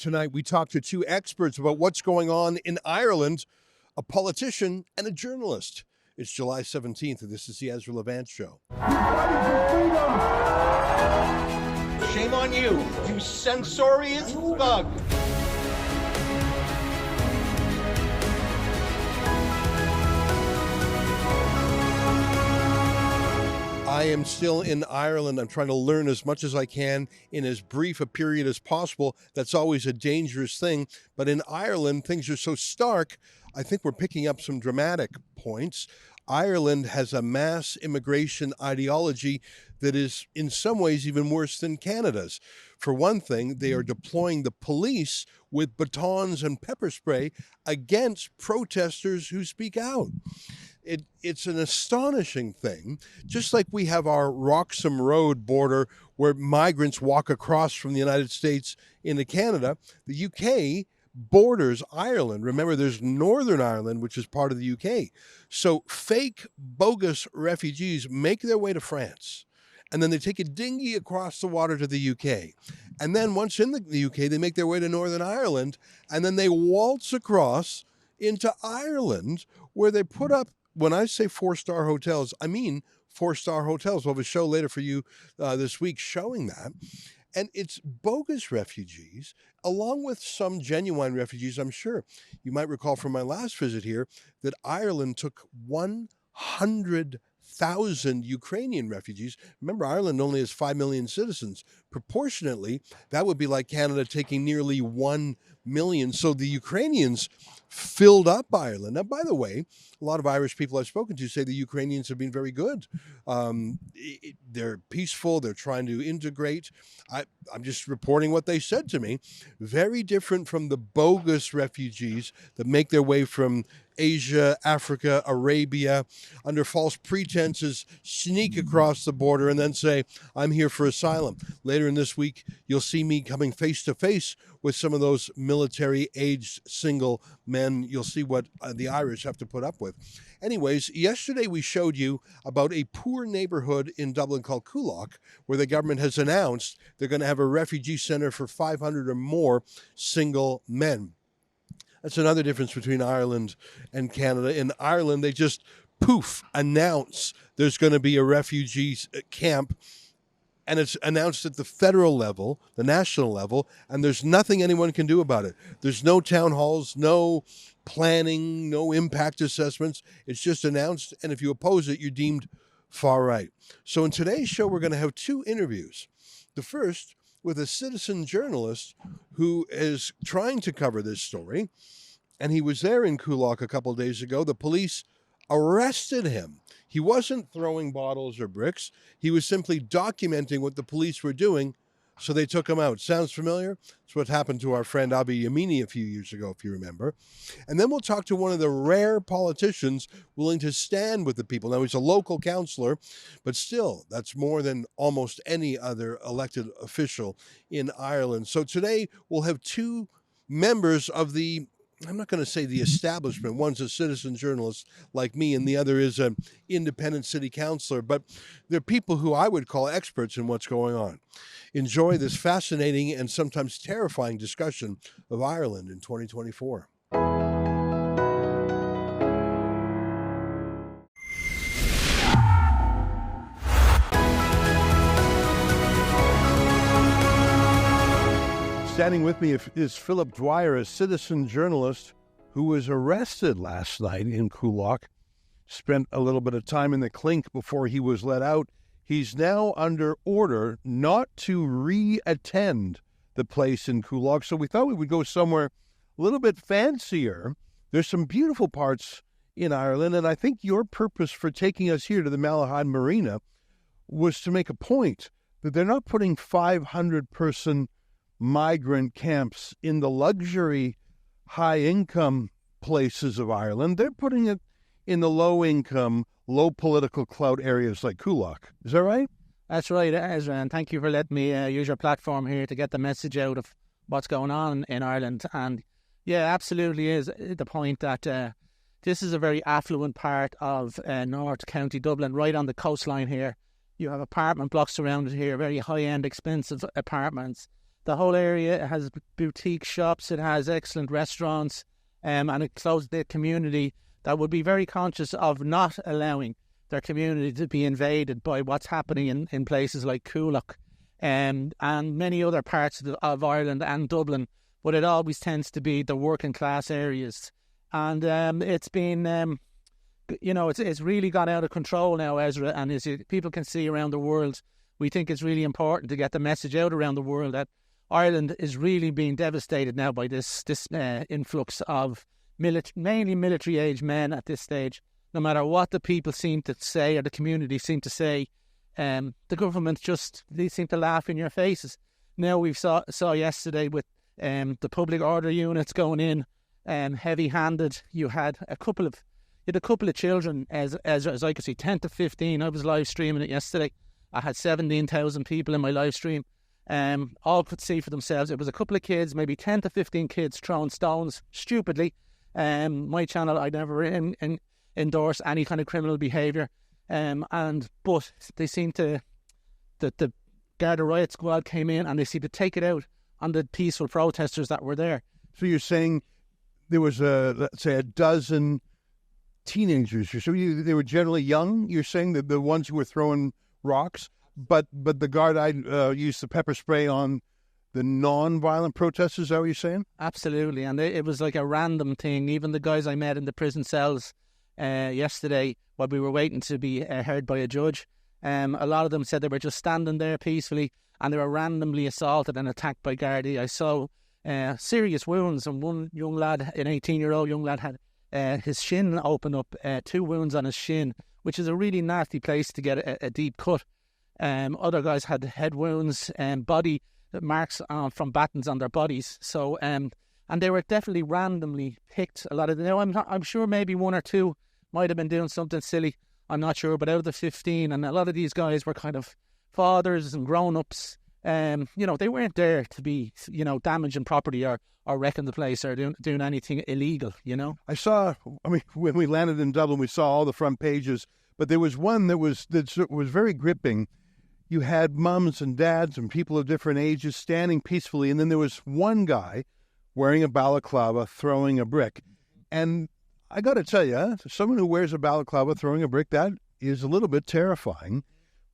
Tonight, we talk to two experts about what's going on in Ireland, a politician and a journalist. It's July 17th, and this is the Ezra Levant Show. Shame on you, you censorious thug. I am still in Ireland. I'm trying to learn as much as I can in as brief a period as possible. That's always a dangerous thing. But in Ireland, things are so stark, I think we're picking up some dramatic points. Ireland has a mass immigration ideology that is in some ways even worse than Canada's. For one thing, they are deploying the police with batons and pepper spray against protesters who speak out. It's an astonishing thing. Just like we have our Roxham Road border where migrants walk across from the United States into Canada, the UK borders Ireland. Remember, there's Northern Ireland, which is part of the UK. So fake, bogus refugees make their way to France, and then they take a dinghy across the water to the UK. And then once in the UK, they make their way to Northern Ireland, and then they waltz across into Ireland, where they put up, when I say four-star hotels, I mean four-star hotels. We'll have a show later for you this week showing that. And it's bogus refugees, along with some genuine refugees, I'm sure. You might recall from my last visit here that Ireland took 100,000 Ukrainian refugees. Remember, Ireland only has 5 million citizens. Proportionately, that would be like Canada taking nearly 1 million. So the Ukrainians filled up Ireland. Now, by the way, a lot of Irish people I've spoken to say the Ukrainians have been very good. They're peaceful. They're trying to integrate. I'm just reporting what they said to me. Very different from the bogus refugees that make their way from Asia, Africa, Arabia, under false pretenses, sneak across the border and then say, I'm here for asylum. Later in this week, you'll see me coming face to face with some of those military-aged single men. You'll see what the Irish have to put up with. Anyways, yesterday we showed you about a poor neighborhood in Dublin called Coolock, where the government has announced they're going to have a refugee center for 500 or more single men. That's another difference between Ireland and Canada. In Ireland, they just announce there's going to be a refugee camp, and it's announced at the federal level, the national level, and there's nothing anyone can do about it. There's no town halls, no planning, no impact assessments. It's just announced, and if you oppose it, you're deemed far right. So in today's show, we're going to have two interviews. The first with a citizen journalist who is trying to cover this story, and he was there in Coolock a couple of days ago. The police arrested him. He wasn't throwing bottles or bricks. He was simply documenting what the police were doing, so they took him out. Sounds familiar? It's what happened to our friend Abi Yamini a few years ago, if you remember. And then we'll talk to one of the rare politicians willing to stand with the people. Now, he's a local councillor, but still, that's more than almost any other elected official in Ireland. So today, we'll have two members of the, I'm not going to say the establishment. One's a citizen journalist like me, and the other is an independent city councillor. But they're people who I would call experts in what's going on. Enjoy this fascinating and sometimes terrifying discussion of Ireland in 2024. Standing with me is Philip Dwyer, a citizen journalist who was arrested last night in Coolock, spent a little bit of time in the clink before he was let out. He's now under order not to re-attend the place in Coolock, so we thought we would go somewhere a little bit fancier. There's some beautiful parts in Ireland, and I think your purpose for taking us here to the Malahide Marina was to make a point that they're not putting 500-person migrant camps in the luxury, high-income places of Ireland. They're putting it in the low-income, low political clout areas like Coolock. Is that right? That's right, Ezra, and thank you for letting me use your platform here to get the message out of what's going on in Ireland. And yeah, absolutely is the point that this is a very affluent part of North County Dublin, right on the coastline here. You have apartment blocks around it here, very high-end, expensive apartments. The whole area has boutique shops, it has excellent restaurants, and it close-knit community that would be very conscious of not allowing their community to be invaded by what's happening in places like Coolock and many other parts of Ireland and Dublin. But it always tends to be the working class areas. And it's been, it's really got out of control now, Ezra. And as people can see around the world, we think it's really important to get the message out around the world that Ireland is really being devastated now by this influx of mainly military-age men at this stage. No matter what the people seem to say or the community seem to say, the government they seem to laugh in your faces. Now we saw yesterday with the public order units going in, heavy-handed. You had a couple of children, as I could see, 10 to 15. I was live streaming it yesterday. I had 17,000 people in my live stream. All could see for themselves. It was a couple of kids, maybe 10 to 15 kids throwing stones stupidly. My channel, I never endorse any kind of criminal behaviour. But they seem to, the Garda riot squad came in and they seemed to take it out on the peaceful protesters that were there. So you're saying there was let's say a dozen teenagers. So they were generally young. You're saying that the ones who were throwing rocks, but the Garda used the pepper spray on the non-violent protesters. Is that what you're saying? Absolutely, and it was like a random thing. Even the guys I met in the prison cells yesterday, while we were waiting to be heard by a judge, a lot of them said they were just standing there peacefully and they were randomly assaulted and attacked by Gardaí. I saw serious wounds, and one young lad, an 18-year-old young lad, had his shin open up, 2 wounds on his shin, which is a really nasty place to get a deep cut. Other guys had head wounds and body marks from battens on their bodies. So, and they were definitely randomly picked. A lot of them. Now, I'm sure maybe 1 or 2 might have been doing something silly. I'm not sure, but out of the 15, and a lot of these guys were kind of fathers and grown-ups. They weren't there to be, damaging property or wrecking the place or doing anything illegal, I saw, when we landed in Dublin, we saw all the front pages, but there was one that was very gripping. You had mums and dads and people of different ages standing peacefully, and then there was one guy wearing a balaclava throwing a brick. And I got to tell you, someone who wears a balaclava throwing a brick, that is a little bit terrifying.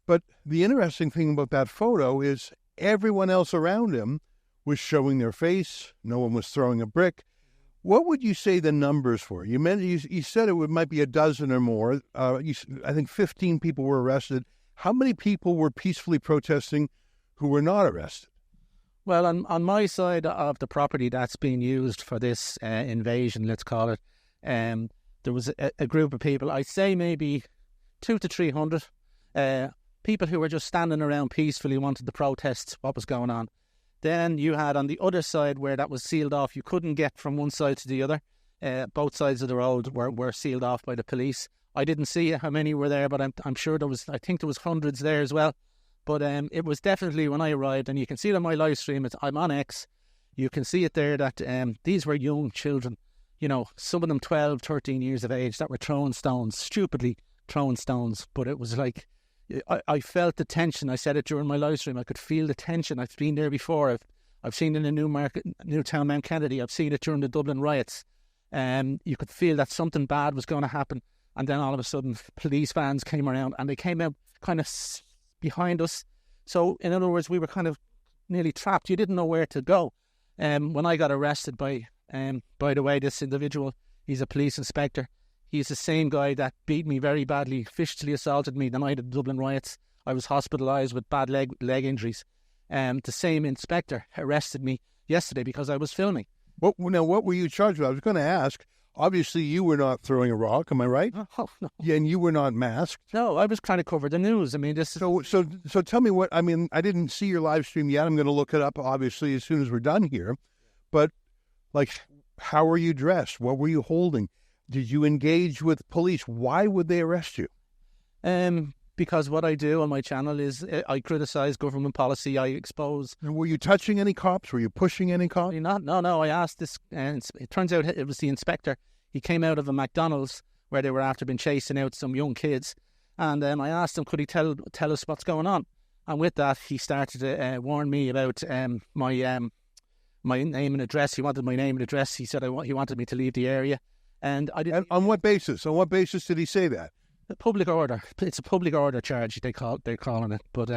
But the interesting thing about that photo is everyone else around him was showing their face. No one was throwing a brick. What would you say the numbers were? You said it might be a dozen or more. I think 15 people were arrested. How many people were peacefully protesting who were not arrested? Well, on my side of the property that's being used for this invasion, let's call it, there was a group of people, I'd say maybe 200 to 300 people who were just standing around peacefully, wanted to protest what was going on. Then you had on the other side where that was sealed off, you couldn't get from one side to the other. Both sides of the road were sealed off by the police. I didn't see how many were there, but I'm sure I think there was hundreds there as well. But it was definitely, when I arrived, and you can see it on my live stream, I'm on X, you can see it there that these were young children, some of them 12, 13 years of age, that were throwing stones, stupidly throwing stones. But it was like, I felt the tension. I said it during my live stream. I could feel the tension. I've been there before. I've seen it in Newtown, Mount Kennedy. I've seen it during the Dublin riots. You could feel that something bad was going to happen. And then all of a sudden, police vans came around and they came out kind of behind us. So, in other words, we were kind of nearly trapped. You didn't know where to go. When I got arrested by the way, this individual, he's a police inspector. He's the same guy that beat me very badly, physically assaulted me the night of the Dublin riots. I was hospitalised with bad leg injuries. The same inspector arrested me yesterday because I was filming. What were you charged with? I was going to ask. Obviously, you were not throwing a rock. Am I right? Oh, no. Yeah, and you were not masked. No, I was trying to cover the news. I mean, this is... So tell me what... I mean, I didn't see your live stream yet. I'm going to look it up, obviously, as soon as we're done here. But, how were you dressed? What were you holding? Did you engage with police? Why would they arrest you? Because what I do on my channel is I criticise government policy. I expose... And were you touching any cops? Were you pushing any cops? No. I asked this, and it turns out it was the inspector. He came out of a McDonald's where they were after been chasing out some young kids, and I asked him, could he tell us what's going on? And with that, he started to warn me about my name and address. He wanted my name and address. He said he wanted me to leave the area. And I didn't. And on what basis? On what basis did he say that? A public order. It's a public order charge. They're calling it. But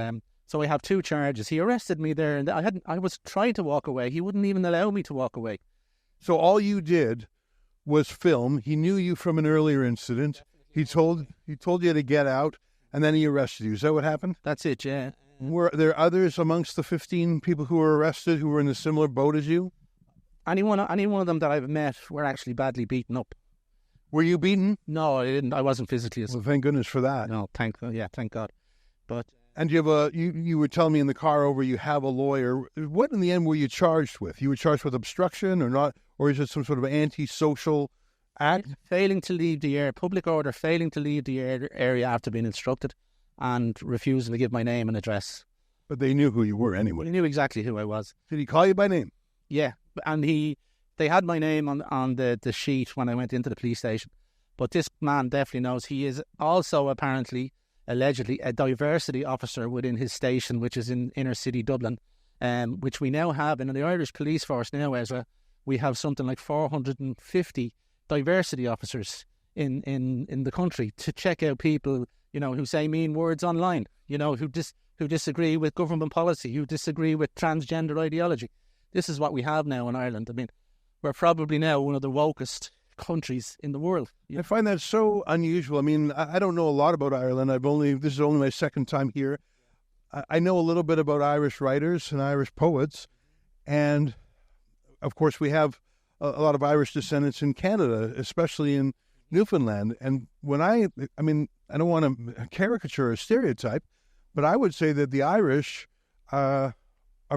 so I have 2 charges. He arrested me there, and I was trying to walk away. He wouldn't even allow me to walk away. So all you did was film. He knew you from an earlier incident. He told you to get out, and then he arrested you. Is that what happened? That's it. Yeah. Were there others amongst the 15 people who were arrested who were in a similar boat as you? Any one of them that I've met were actually badly beaten up. Were you beaten? No, I didn't. I wasn't physically assaulted. Well, thank goodness for that. No, thank God. But And you have you were telling me in the car over you have a lawyer. What in the end were you charged with? You were charged with obstruction or not, or is it some sort of antisocial act? Failing to leave the area, public order, failing to leave the area after being instructed, and refusing to give my name and address. But they knew who you were anyway. He knew exactly who I was. Did he call you by name? Yeah, and they had my name on the sheet when I went into the police station. But this man definitely knows. He is also apparently, allegedly, a diversity officer within his station, which is in inner city Dublin, which we now have. And in the Irish police force now, Ezra, we have something like 450 diversity officers in the country to check out people, who say mean words online, who disagree with government policy, who disagree with transgender ideology. This is what we have now in Ireland. I mean, we're probably now one of the wokest countries in the world. I find that so unusual. I mean, I don't know a lot about Ireland. This is only my second time here. I know a little bit about Irish writers and Irish poets, and of course we have a lot of Irish descendants in Canada, especially in Newfoundland. And when I don't want to caricature or stereotype, but I would say that the Irish are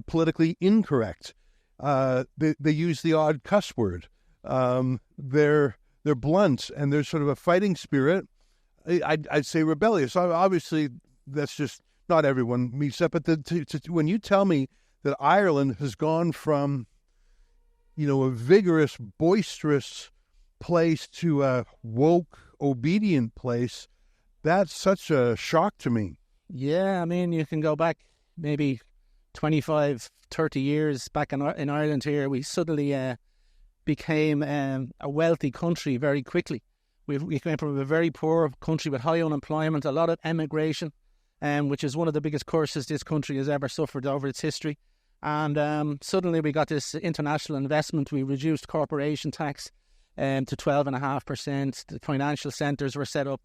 politically incorrect. They use the odd cuss word. They're blunt, and there's sort of a fighting spirit. I'd say rebellious. Obviously, that's just not everyone meets that. But when you tell me that Ireland has gone from, a vigorous, boisterous place to a woke, obedient place, that's such a shock to me. Yeah, I mean, you can go back maybe 25, 30 years back in Ireland here. We suddenly became a wealthy country very quickly. We came from a very poor country with high unemployment, a lot of emigration, which is one of the biggest curses this country has ever suffered over its history. And suddenly we got this international investment. We reduced corporation tax to 12.5%. The financial centres were set up.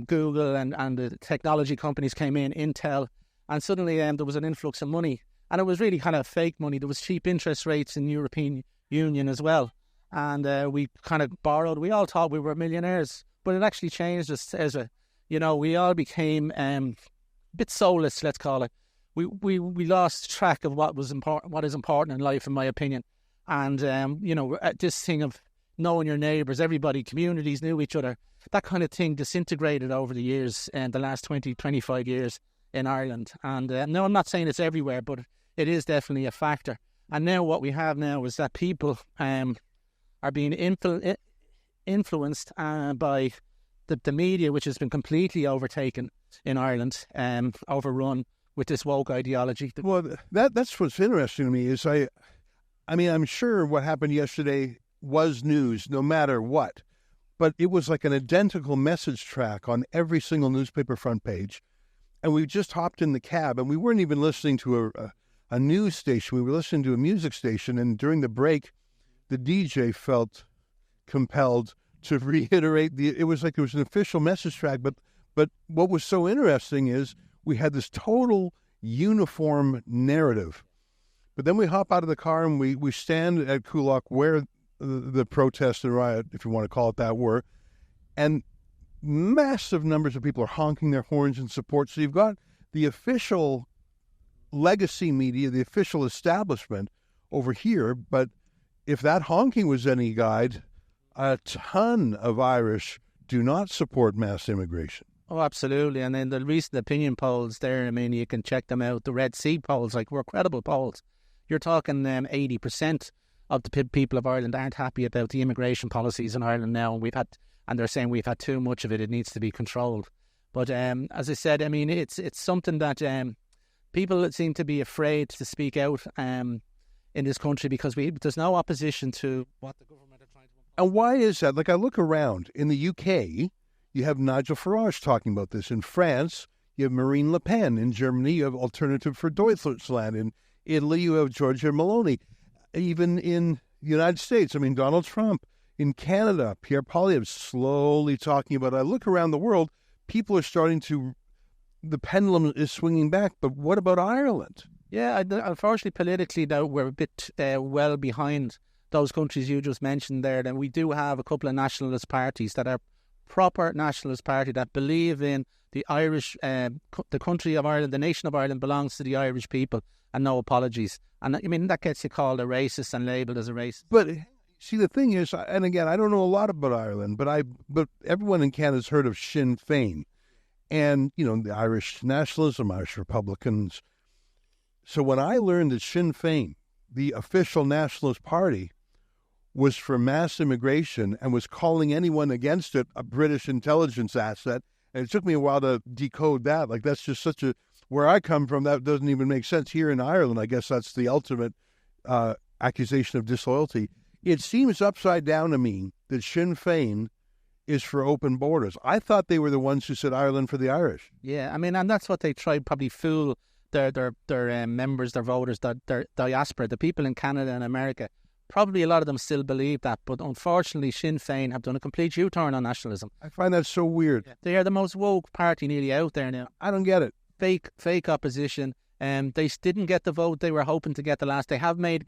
Google and the technology companies came in, Intel, and suddenly there was an influx of money. And it was really kind of fake money. There was cheap interest rates in the European Union as well. And we kind of borrowed. We all thought we were millionaires, but it actually changed us, Ezra. We all became a bit soulless, let's call it. We lost track of what is important in life, in my opinion. And, this thing of knowing your neighbours, everybody, communities knew each other. That kind of thing disintegrated over the years, the last 20, 25 years in Ireland. And no, I'm not saying it's everywhere, but it is definitely a factor. And now what we have now is that people are being influenced by the media, which has been completely overtaken in Ireland, overrun with this woke ideology. Well, that's what's interesting to me is I'm sure what happened yesterday was news, no matter what. But it was like an identical message track on every single newspaper front page. And we just hopped in the cab, and we weren't even listening to a news station. We were listening to a music station, and during the break, the DJ felt compelled to reiterate it was like it was an official message track. But what was so interesting is we had this total uniform narrative. But then we hop out of the car, and we stand at Coolock where the protest and riot, if you want to call it that, were, and massive numbers of people are honking their horns in support. So you've got the official legacy media, the official establishment over here, but if that honking was any guide, a ton of Irish do not support mass immigration. Oh, absolutely. And then the recent opinion polls there, you can check them out. The Red Sea polls, were credible polls. You're talking 80% of the people of Ireland aren't happy about the immigration policies in Ireland now. And they're saying we've had too much of it. It needs to be controlled. But as I said, it's something that people seem to be afraid to speak out in this country because there's no opposition to what the government are trying to impose. And why is that? Like, I look around. In the UK, you have Nigel Farage talking about this. In France, you have Marine Le Pen. In Germany, you have Alternative for Deutschland. In Italy, you have Giorgia Meloni. Even in the United States, I mean, Donald Trump. In Canada, Pierre Poilievre slowly talking about it. I look around the world, people are starting to, the pendulum is swinging back. But what about Ireland? Yeah, unfortunately, politically, though, we're a bit well behind those countries you just mentioned there. Then we do have a couple of nationalist parties that are proper nationalist party that believe in the Irish, the country of Ireland, the nation of Ireland belongs to the Irish people, and no apologies. And I mean, that gets you called a racist and labelled as a racist. But see, the thing is, and again, I don't know a lot about Ireland, but everyone in Canada's heard of Sinn Féin, and the Irish nationalism, Irish Republicans. So when I learned that Sinn Féin, the official nationalist party, was for mass immigration and was calling anyone against it a British intelligence asset, and it took me a while to decode that. Like, that's just where I come from, that doesn't even make sense. Here in Ireland, I guess that's the ultimate accusation of disloyalty. It seems upside down to me that Sinn Féin is for open borders. I thought they were the ones who said Ireland for the Irish. Yeah, I mean, and that's what they tried probably fool their members, their voters, their diaspora, the people in Canada and America. Probably a lot of them still believe that, but unfortunately Sinn Féin have done a complete U-turn on nationalism. I find that so weird. Yeah. They are the most woke party nearly out there now. I don't get it. Fake opposition. They didn't get the vote they were hoping to get the last. They have made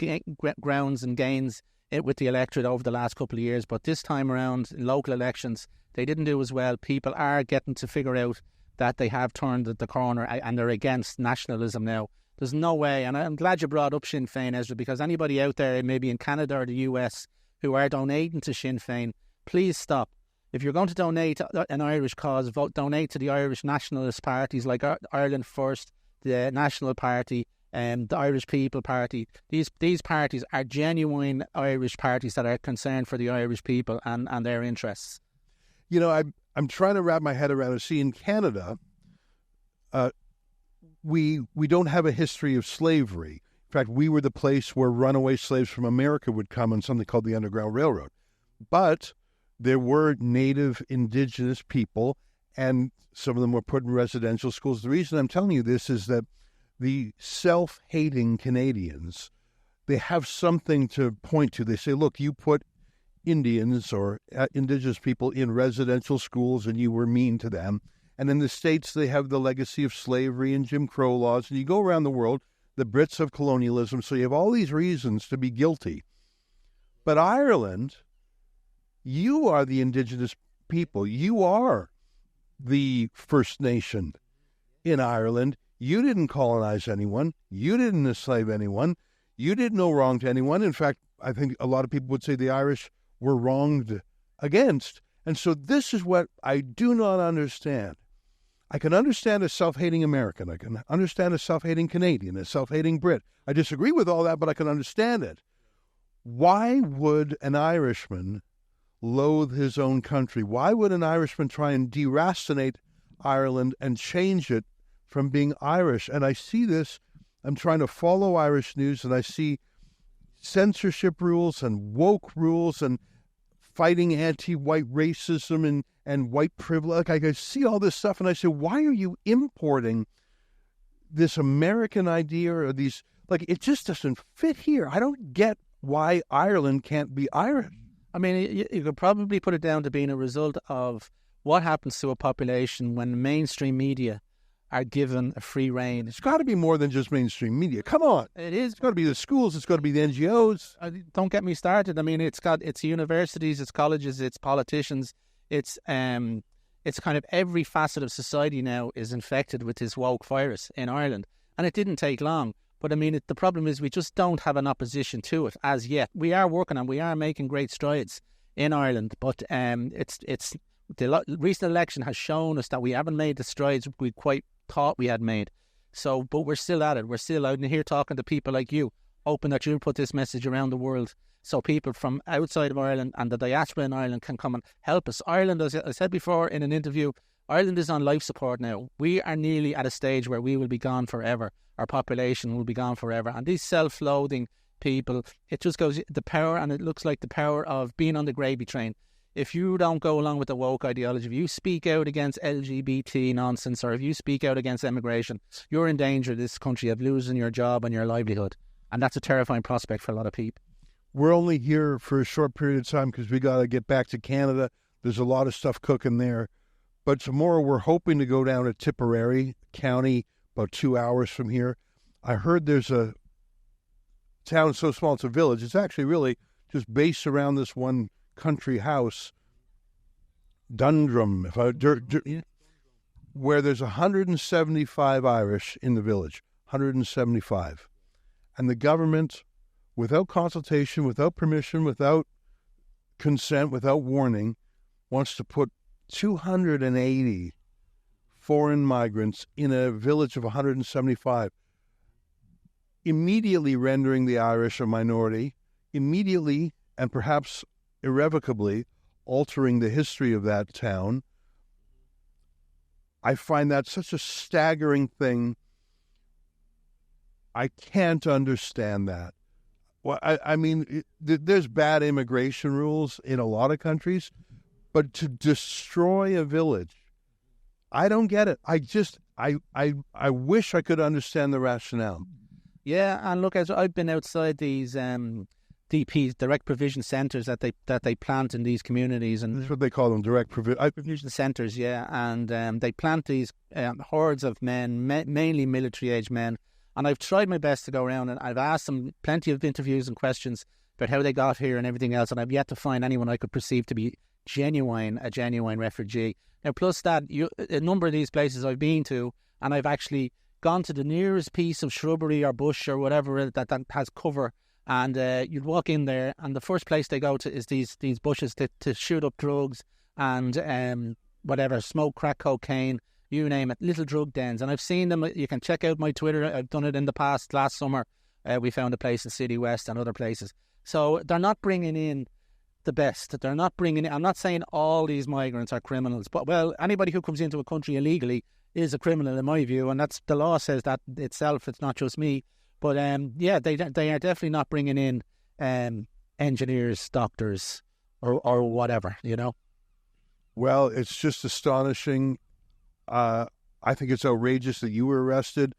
grounds and gains with the electorate over the last couple of years, but this time around, in local elections, they didn't do as well. People are getting to figure out that they have turned the corner and they're against nationalism now. There's no way, and I'm glad you brought up Sinn Féin, Ezra, because anybody out there, maybe in Canada or the US, who are donating to Sinn Féin, please stop. If you're going to donate an Irish cause, donate to the Irish nationalist parties like Ireland First, the National Party, the Irish People Party. These parties are genuine Irish parties that are concerned for the Irish people and their interests. I'm trying to wrap my head around it. See, in Canada, we don't have a history of slavery. In fact, we were the place where runaway slaves from America would come on something called the Underground Railroad. But there were native indigenous people, and some of them were put in residential schools. The reason I'm telling you this is that the self-hating Canadians, they have something to point to. They say, look, you put Indians or indigenous people in residential schools and you were mean to them. And in the States, they have the legacy of slavery and Jim Crow laws. And you go around the world, the Brits have colonialism, so you have all these reasons to be guilty. But Ireland, you are the indigenous people. You are the First Nation in Ireland. You didn't colonize anyone. You didn't enslave anyone. You did no wrong to anyone. In fact, I think a lot of people would say the Irish were wronged against. And so this is what I do not understand. I can understand a self-hating American. I can understand a self-hating Canadian, a self-hating Brit. I disagree with all that, but I can understand it. Why would an Irishman loathe his own country? Why would an Irishman try and deracinate Ireland and change it from being Irish? And I see this, I'm trying to follow Irish news, and I see censorship rules and woke rules and fighting anti-white racism and white privilege. Like, I see all this stuff, and I say, why are you importing this American idea or these, like, it just doesn't fit here. I don't get why Ireland can't be Irish. I mean, you could probably put it down to being a result of what happens to a population when mainstream media are given a free rein. It's got to be more than just mainstream media. Come on. It is. It's got to be the schools. It's got to be the NGOs. Don't get me started. I mean, it's universities, it's colleges, it's politicians. It's kind of every facet of society now is infected with this woke virus in Ireland. And it didn't take long. But I mean, the problem is we just don't have an opposition to it as yet. We are working on, we are making great strides in Ireland. But the recent election has shown us that we haven't made the strides we quite thought we had made. So, but we're still at it. We're still out in here talking to people like you, hoping that you'll put this message around the world so people from outside of Ireland and the diaspora in Ireland can come and help us. Ireland, as I said before in an interview, Ireland is on life support now. We are nearly at a stage where we will be gone forever. Our population will be gone forever. And these self-loathing people, it just goes the power, and it looks like the power of being on the gravy train. If you don't go along with the woke ideology, if you speak out against LGBT nonsense, or if you speak out against immigration, you're in danger in this country of losing your job and your livelihood. And that's a terrifying prospect for a lot of people. We're only here for a short period of time because we got to get back to Canada. There's a lot of stuff cooking there. But tomorrow we're hoping to go down to Tipperary County, about 2 hours from here. I heard there's a town so small it's a village. It's actually really just based around this one country house, Dundrum, where there's 175 Irish in the village, 175. And the government, without consultation, without permission, without consent, without warning, wants to put 280 foreign migrants in a village of 175, immediately rendering the Irish a minority, immediately and perhaps irrevocably altering the history of that town. I find that such a staggering thing. I can't understand that. Well, I mean, there's bad immigration rules in a lot of countries, but to destroy a village, I don't get it. I wish I could understand the rationale. Yeah, and look, as I've been outside these DPs, direct provision centres that they plant in these communities, and that's what they call them, direct provision centres. Yeah, and they plant these hordes of men, mainly military-age men. And I've tried my best to go around, and I've asked them plenty of interviews and questions about how they got here and everything else, and I've yet to find anyone I could perceive to be a genuine refugee. Now, plus that, a number of these places I've been to, and I've actually gone to the nearest piece of shrubbery or bush or whatever that has cover, and you'd walk in there, and the first place they go to is these bushes to shoot up drugs and whatever, smoke crack cocaine, you name it, little drug dens. And I've seen them. You can check out my Twitter. I've done it in the past. Last summer, we found a place in City West and other places. So they're not bringing in the best. They're not bringing in, I'm not saying all these migrants are criminals, but, well, anybody who comes into a country illegally is a criminal in my view, and that's the law says that itself. It's not just me. But yeah, they are definitely not bringing in engineers, doctors, or whatever, you know. Well, it's just astonishing. I think it's outrageous that you were arrested.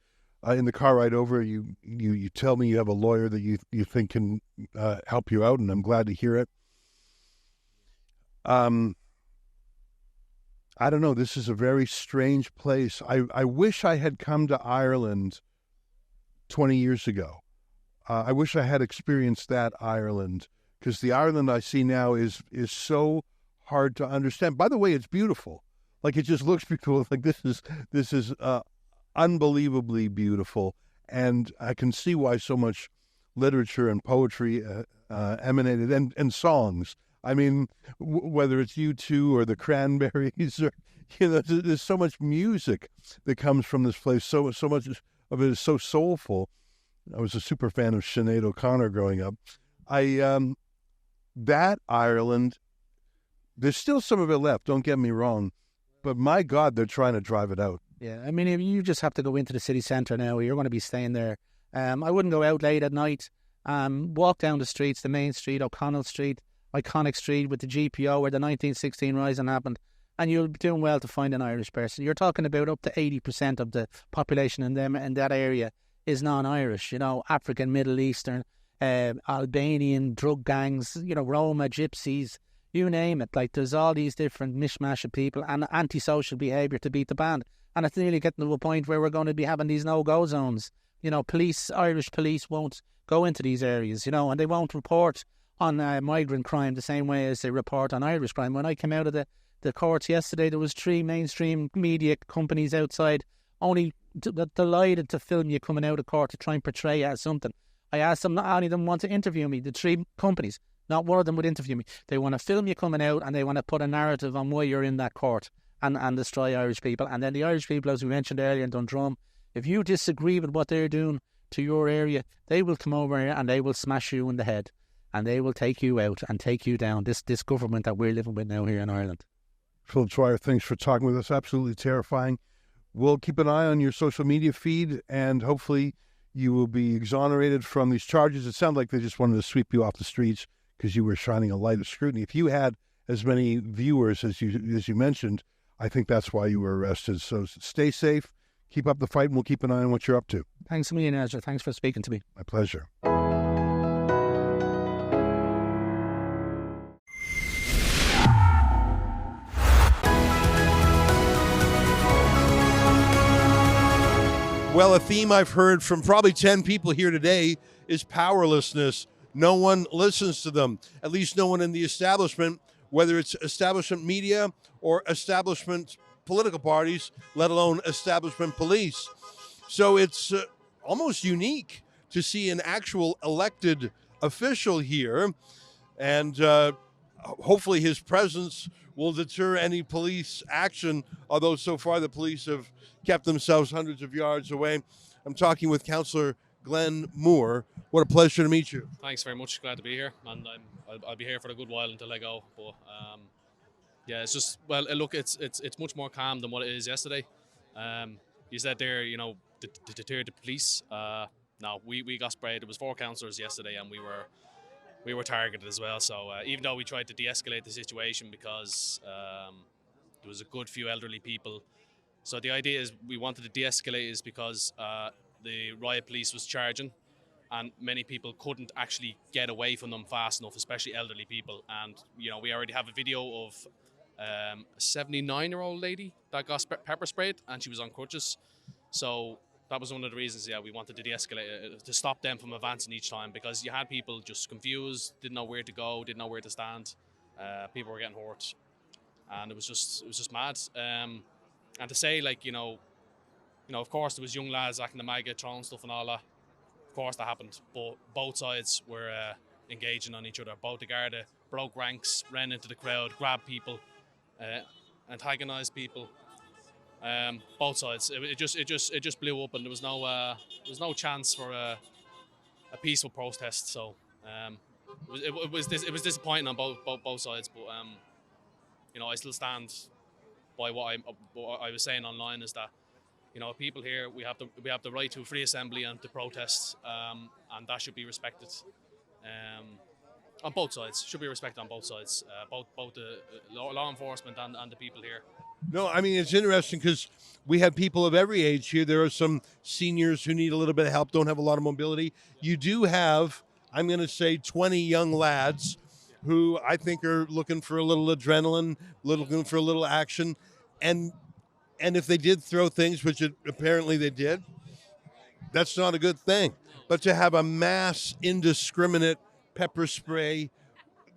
In the car ride over, you tell me you have a lawyer that you think can help you out, and I'm glad to hear it. I don't know. This is a very strange place. I wish I had come to Ireland 20 years ago. I wish I had experienced that Ireland, because the Ireland I see now is so hard to understand. By the way, it's beautiful. Like, it just looks beautiful. Like, this is unbelievably beautiful, and I can see why so much literature and poetry emanated, and songs. I mean, whether it's U2 or the Cranberries, or, you know, there's so much music that comes from this place. So much of it is so soulful. I was a super fan of Sinead O'Connor growing up. That Ireland, there's still some of it left, don't get me wrong, but my God, they're trying to drive it out. Yeah, I mean, you just have to go into the city centre now. You're going to be staying there. I wouldn't go out late at night. Walk down the streets, the main street, O'Connell Street, iconic street with the GPO where the 1916 Rising happened, and you'll be doing well to find an Irish person. You're talking about up to 80% of the population in that area is non-Irish, you know, African, Middle Eastern, Albanian, drug gangs, you know, Roma, gypsies, you name it. Like, there's all these different mishmash of people and antisocial behaviour to beat the band. And it's nearly getting to a point where we're going to be having these no-go zones. You know, Irish police won't go into these areas, you know, and they won't report on migrant crime the same way as they report on Irish crime. When I came out of the courts yesterday, there was 3 mainstream media companies outside, only delighted to film you coming out of court to try and portray you as something. I asked them, not any of them want to interview me. The 3 companies, not one of them would interview me. They want to film you coming out, and they want to put a narrative on why you're in that court and destroy Irish people. And then the Irish people, as we mentioned earlier in Dundrum, if you disagree with what they're doing to your area, they will come over here and they will smash you in the head, and they will take you out and take you down. This government that we're living with now here in Ireland. Philip Dwyer, thanks for talking with us. Absolutely terrifying. We'll keep an eye on your social media feed, and hopefully you will be exonerated from these charges. It sounded like they just wanted to sweep you off the streets because you were shining a light of scrutiny. If you had as many viewers as you mentioned, I think that's why you were arrested. So stay safe, keep up the fight, and we'll keep an eye on what you're up to. Thanks a million, Ezra. Thanks for speaking to me. My pleasure. Well, a theme I've heard from probably 10 people here today is powerlessness. No one listens to them, at least no one in the establishment, whether it's establishment media or establishment political parties, let alone establishment police. So it's almost unique to see an actual elected official here, and hopefully his presence will deter any police action, although so far the police have kept themselves hundreds of yards away. I'm talking with Councillor Glenn Moore. What a pleasure to meet you. Thanks very much. Glad to be here, and I'll be here for a good while until I go. But yeah, it's just look, it's much more calm than what it is yesterday. You said there, to deter the police. No, we got sprayed. It was 4 councillors yesterday, and we were targeted as well. So even though we tried to de-escalate the situation because there was a good few elderly people. So the idea is we wanted to de-escalate is because the riot police was charging, and many people couldn't actually get away from them fast enough, especially elderly people. And we already have a video of a 79-year-old lady that got pepper sprayed, and she was on crutches. So that was one of the reasons, we wanted to de-escalate to stop them from advancing each time, because you had people just confused, didn't know where to go, didn't know where to stand. People were getting hurt, and it was just mad. And to say, of course there was young lads acting the maggot, throwing stuff and all that. Of course that happened, but both sides were engaging on each other. Both the Garda broke ranks, ran into the crowd, grabbed people, antagonised people. Both sides. It just blew up, and there was no chance for a peaceful protest. So it was disappointing on both sides. But I still stand by what I was saying online, is that people here, we have the right to free assembly and to protest, and that should be respected on both sides. Should be respected on both sides, both the law enforcement and the people here. No, I mean, it's interesting because we have people of every age here. There are some seniors who need a little bit of help, don't have a lot of mobility. You do have, I'm going to say, 20 young lads who I think are looking for a little adrenaline, looking for a little action. And if they did throw things, which apparently they did, that's not a good thing. But to have a mass indiscriminate pepper spray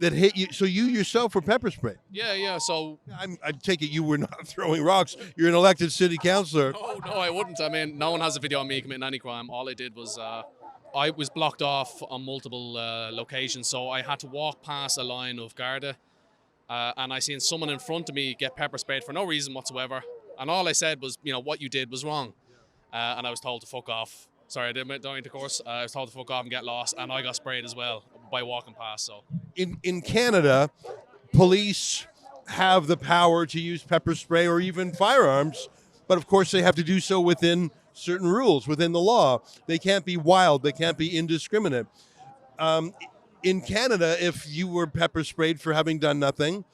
that hit you, so you yourself were pepper sprayed. Yeah. So I take it you were not throwing rocks. You're an elected city councillor. No, I wouldn't. I mean, no one has a video of me committing any crime. All I did was I was blocked off on multiple locations, so I had to walk past a line of Garda, and I seen someone in front of me get pepper sprayed for no reason whatsoever. And all I said was, what you did was wrong, and I was told to fuck off. Sorry, I didn't intercourse. I was told to fuck off and get lost, and I got sprayed as well by walking past. So in Canada, police have the power to use pepper spray or even firearms, but of course they have to do so within certain rules, within the law. They can't be wild. They can't be indiscriminate. In Canada, if you were pepper sprayed for having done nothing,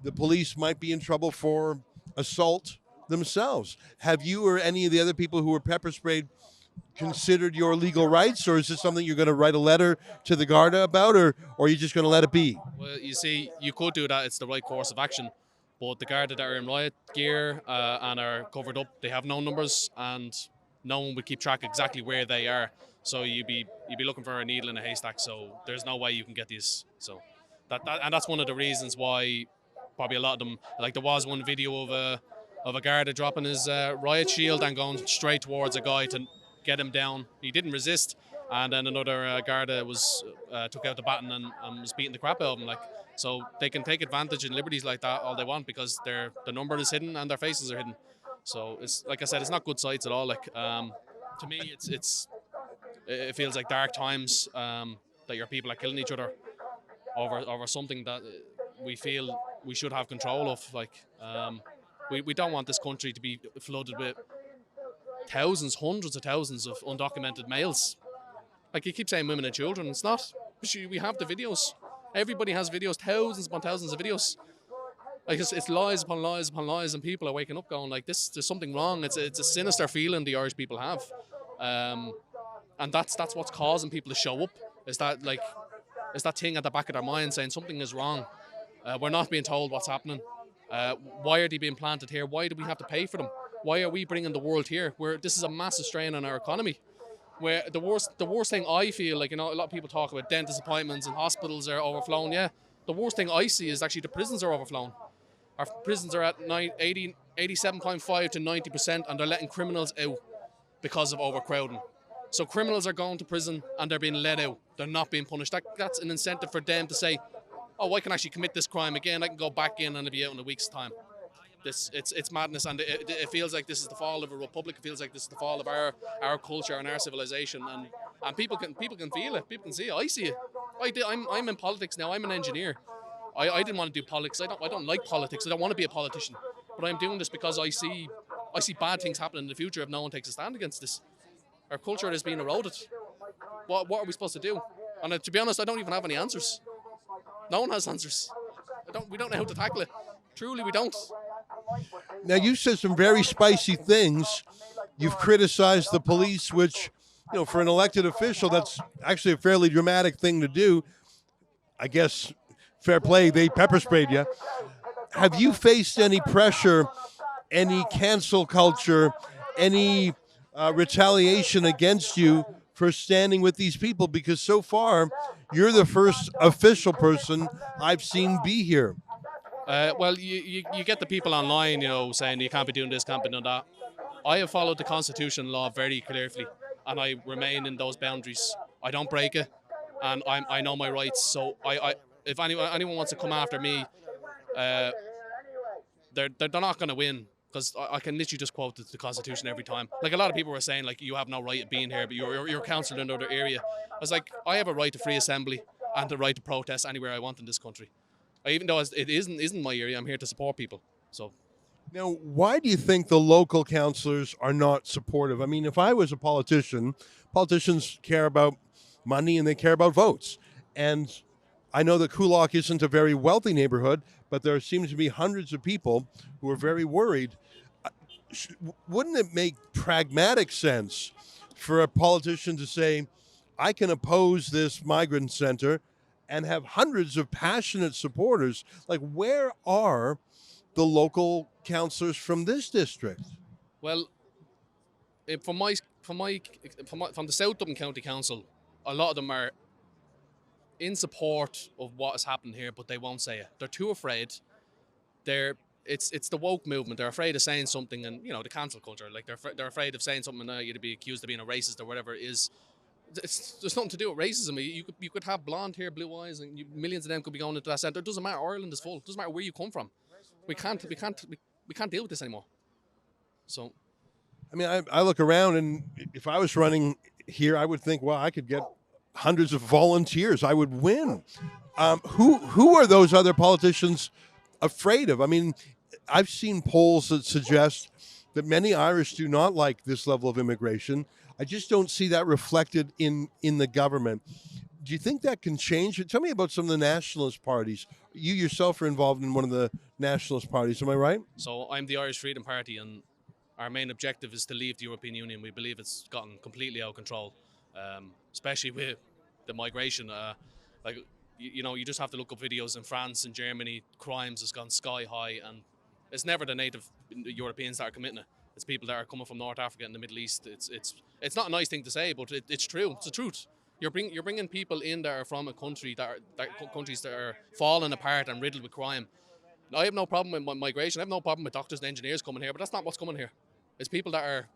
the police might be in trouble for assault themselves. Have you or any of the other people who were pepper sprayed considered your legal rights, or is this something you're going to write a letter to the Garda about, or are you just going to let it be? Well, you see, you could do that. It's the right course of action. But the Garda that are in riot gear and are covered up, they have no numbers, and no one would keep track exactly where they are. So you'd be looking for a needle in a haystack. So there's no way you can get these. So that's one of the reasons why probably a lot of them, like there was one video of a Garda dropping his riot shield and going straight towards a guy to get him down. He didn't resist, and then another Garda took out the baton and was beating the crap out of him. So they can take advantage in liberties like that all they want, because the number is hidden and their faces are hidden. So it's, like I said, it's not good sights at all. To me, it feels like dark times, that your people are killing each other over something that we feel we should have control of. Like, we don't want this country to be flooded with thousands, hundreds of thousands of undocumented males. Like, you keep saying women and children, it's not. We have the videos. Everybody has videos, thousands upon thousands of videos. Like, it's lies upon lies upon lies, and people are waking up going like, there's something wrong. It's a sinister feeling the Irish people have, and that's what's causing people to show up. Is that thing at the back of their mind saying something is wrong. We're not being told what's happening. Why are they being planted here? Why do we have to pay for them? Why are we bringing the world here? This is a massive strain on our economy. Where the worst thing I feel, like, a lot of people talk about dentist appointments and hospitals are overflowing. Yeah, the worst thing I see is actually the prisons are overflowing. Our prisons are at 87.5 to 90%, and they're letting criminals out because of overcrowding. So criminals are going to prison and they're being let out. They're not being punished. That's an incentive for them to say, oh, I can actually commit this crime again. I can go back in and I'll be out in a week's time. It's madness, and it feels like this is the fall of a republic. It feels like this is the fall of our culture and our civilization, and people can feel it. People can see it. I see it. I'm in politics now. I'm an engineer. I didn't want to do politics. I don't like politics. I don't want to be a politician. But I'm doing this because I see bad things happen in the future if no one takes a stand against this. Our culture is being eroded. What are we supposed to do? And to be honest, I don't even have any answers. No one has answers. We don't know how to tackle it. Truly, we don't. Now, you said some very spicy things. You've criticized the police, which, for an elected official, that's actually a fairly dramatic thing to do. I guess, fair play, they pepper sprayed you. Have you faced any pressure, any cancel culture, any retaliation against you for standing with these people? Because so far, you're the first official person I've seen be here. Well, you get the people online, saying you can't be doing this, can't be doing that. I have followed the Constitution and law very carefully, and I remain in those boundaries. I don't break it, and I know my rights. So if anyone wants to come after me, they're not going to win, because I can literally just quote the Constitution every time. Like, a lot of people were saying, like, you have no right of being here, but you're councillor in another area. I was like, I have a right to free assembly and the right to protest anywhere I want in this country. Even though it isn't my area, I'm here to support people. So, now, why do you think the local councillors are not supportive? I mean, if I was a politician, politicians care about money and they care about votes. And I know that Coolock isn't a very wealthy neighborhood, but there seems to be hundreds of people who are very worried. Wouldn't it make pragmatic sense for a politician to say, I can oppose this migrant center and have hundreds of passionate supporters? Like, where are the local councillors from this district? Well, from the South Dublin County Council, a lot of them are in support of what has happened here, but they won't say it. They're too afraid. It's the woke movement. They're afraid of saying something, and the cancel culture. Like, they're afraid of saying something and you'd be accused of being a racist or whatever it is. There's nothing to do with racism. You could have blonde hair, blue eyes, and millions of them could be going into that centre. It doesn't matter. Ireland is full. It doesn't matter where you come from. We can't deal with this anymore. So, I mean, I look around, and if I was running here, I would think, well, I could get hundreds of volunteers. I would win. Who are those other politicians afraid of? I mean, I've seen polls that suggest that many Irish do not like this level of immigration. I just don't see that reflected in the government. Do you think that can change? Tell me about some of the nationalist parties. You yourself are involved in one of the nationalist parties, am I right? So I'm the Irish Freedom Party, and our main objective is to leave the European Union. We believe it's gotten completely out of control, especially with the migration. You just have to look up videos in France and Germany. Crimes has gone sky high, and it's never the native Europeans that are committing it. It's people that are coming from North Africa and the Middle East. It's not a nice thing to say, but it's true. It's the truth. You're bringing people in that are from a country countries that are falling apart and riddled with crime. I have no problem with migration. I have no problem with doctors and engineers coming here, but that's not what's coming here. It's people that are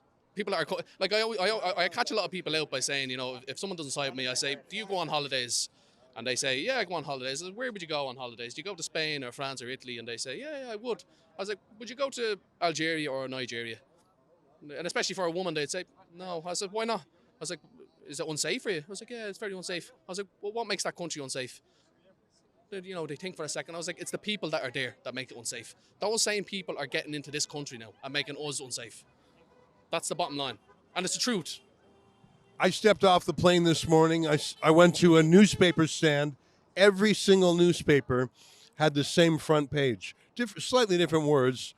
like, I catch a lot of people out by saying, if someone doesn't side with me, I say, do you go on holidays? And they say, yeah, I go on holidays. I said, where would you go on holidays? Do you go to Spain or France or Italy? And they say, yeah, I would. I was like, would you go to Algeria or Nigeria? And especially for a woman, they'd say, no. I said, why not? I was like, is it unsafe for you? I was like, yeah, it's very unsafe. I was like, well, what makes that country unsafe? they think for a second. I was like, it's the people that are there that make it unsafe. Those same people are getting into this country now and making us unsafe. That's the bottom line. And it's the truth. I stepped off the plane this morning. I went to a newspaper stand. Every single newspaper had the same front page, slightly different words.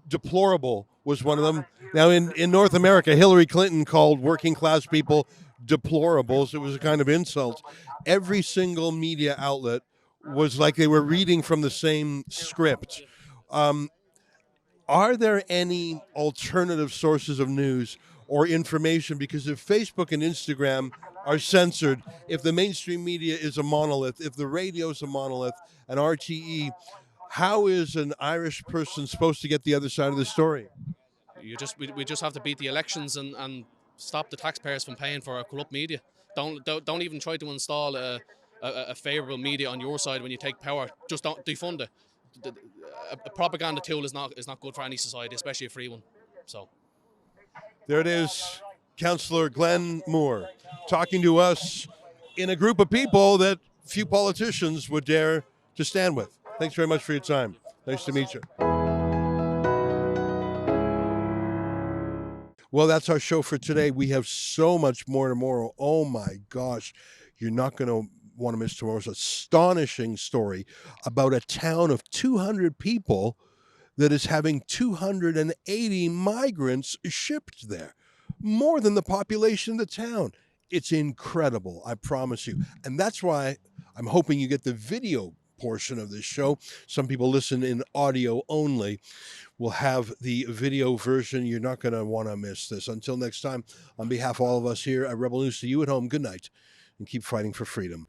Deplorable was one of them. Now, in North America, Hillary Clinton called working class people deplorables. It was a kind of insult. Every single media outlet was like they were reading from the same script. Are there any alternative sources of news or information? Because if Facebook and Instagram are censored, if the mainstream media is a monolith, if the radio is a monolith, and RTE, how is an Irish person supposed to get the other side of the story? We just have to beat the elections and stop the taxpayers from paying for our corrupt media. Don't even try to install a favourable media on your side when you take power. Just don't defund it. A propaganda tool is not good for any society, especially a free one. So there it is, Councillor Glenn Moore talking to us in a group of people that few politicians would dare to stand with. Thanks very much for your time. Nice to meet you. Well, that's our show for today. We have so much more tomorrow. Oh my gosh, you're not going to want to miss tomorrow's astonishing story about a town of 200 people that is having 280 migrants shipped there. More than the population of the town. It's incredible, I promise you. And that's why I'm hoping you get the video portion of this show. Some people listen in audio only. We'll have the video version. You're not going to want to miss this. Until next time, on behalf of all of us here at Rebel News, to you at home, good night, and keep fighting for freedom.